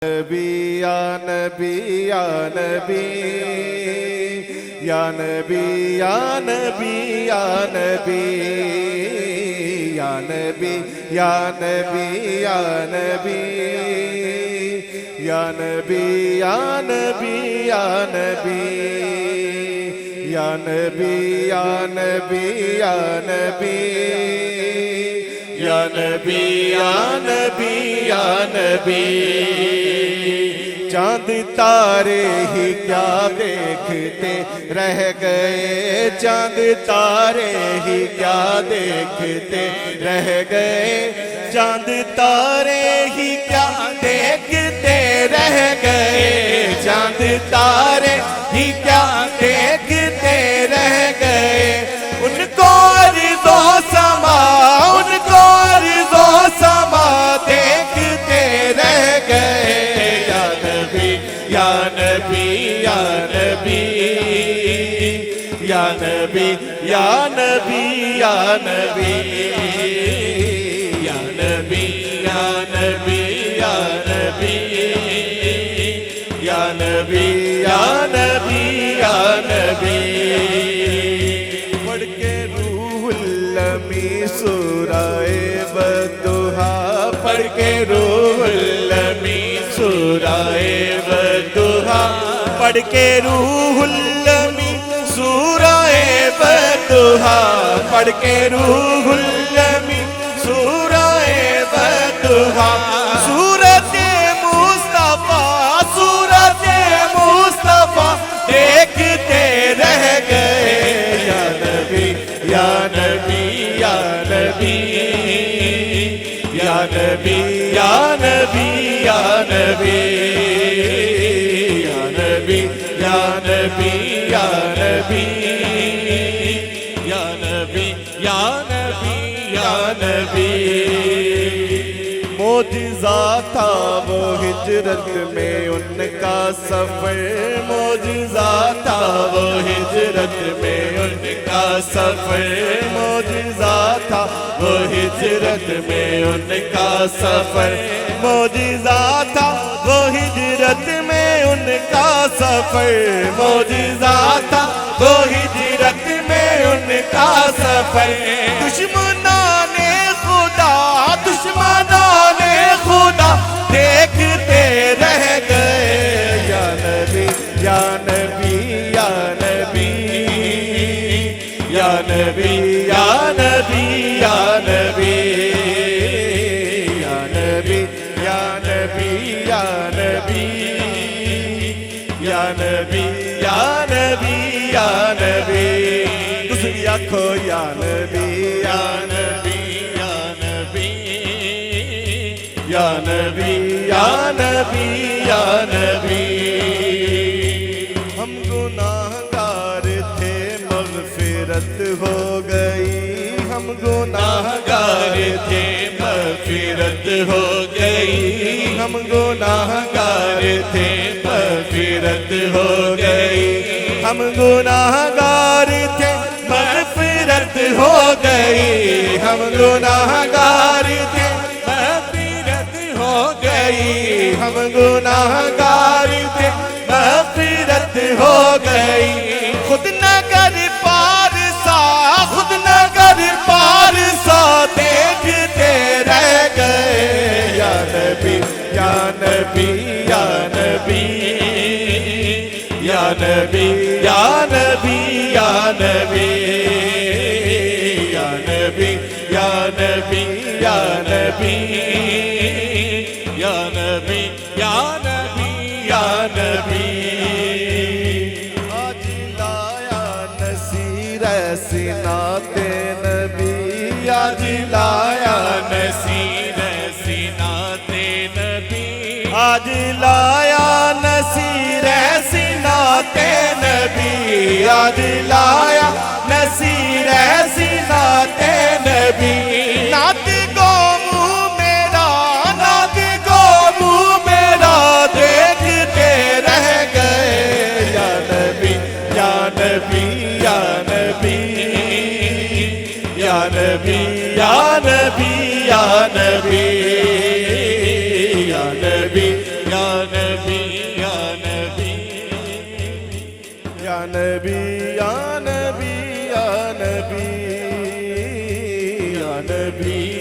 नबी या नबी या नबी या नबी या नबी या नबी या नबी या नबी या नबी या नबी या नबी या नबी या नबी या नबी या नबी या नबी या नबी या नबी। चांद तारे ही क्या देखते रह गए, चांद तारे ही क्या देखते रह गए, चांद तारे ही क्या देखते रह गए, चांद तारे ही क्या देखते रह गए। उनको रिज़ो समा, उनको रिज़ो समा देखते रह गए। या नबी या नबी या नबी या नबी या नबी या नबी या नबी या नबी या नबी या नबी या नबी या नबी। पढ़ के रूहुल अमी सूराए बदुहा, पढ़ के रूहुल अमी सूराए बदुहा, पढ़ के रूहुल अमी सूराए बदुहा, पढ़ के रूहुल अमी सूराए बदुहा। सूरत मुस्तफा, सूरत मुस्तफा देखते रह गए। या नबी या नबी या नबी या नबी या नबी या नबी या नबी या नबी या नबी या नबी या नबी या नबी। मोजिज़ा था वो हिजरत में उनका सफर, मोजिज़ा था वो हिजरत में उनका सफर, मोजिज़ा था वो हिजरत में उनका सफर, मोजिज़ा था वो हिजरत में उनका सफर, मोजिज़ा था वो हिजरत में उनका सफर। दुश्मनाने खुदा, दुश्मनाने खुदा देखते रह गए। या नबी या नबी या नबी या नबी या नबी या नबी या नबी या नबी या नबी या नबी या नबी या नबी। दूसरी आँखों या नबी या नबी या नबी या नबी या नबी या नबी। हम गुनाहगार थे मग़फ़िरत हो गई, हम गुनाहगार थे मग़फ़िरत हो गई, हम गुनाहगार थे मग़फ़िरत हो गई, हम गुनाहगार थे मग़फ़िरत हो गई, हम गुनाहगार थे मग़फ़िरत हो गई, हम गुनाहगार थे मग़फ़िरत हो गई। खुद न कर पार सा, खुद न कर पार सा देखते रह गए। या नबी या नबी या नबी या नबी या नबी या नबी या नबी या नबी या नबी या नबी या नबी या नबी। आज लाया नसीर सिनाते नबी, आज लाया नसीर सिनाते नबी, आज लाया नसीर सिनाते नबी, आज लाया नसीर सिनाते नबी। नात गो मुँह मेरा, नात गो मुँह मेरा देखते रह गए। या नबी या नबी या नबी या नबी या नबी या नबी या नबी या नबी या नबी या नबी या नबी या नबी या नबी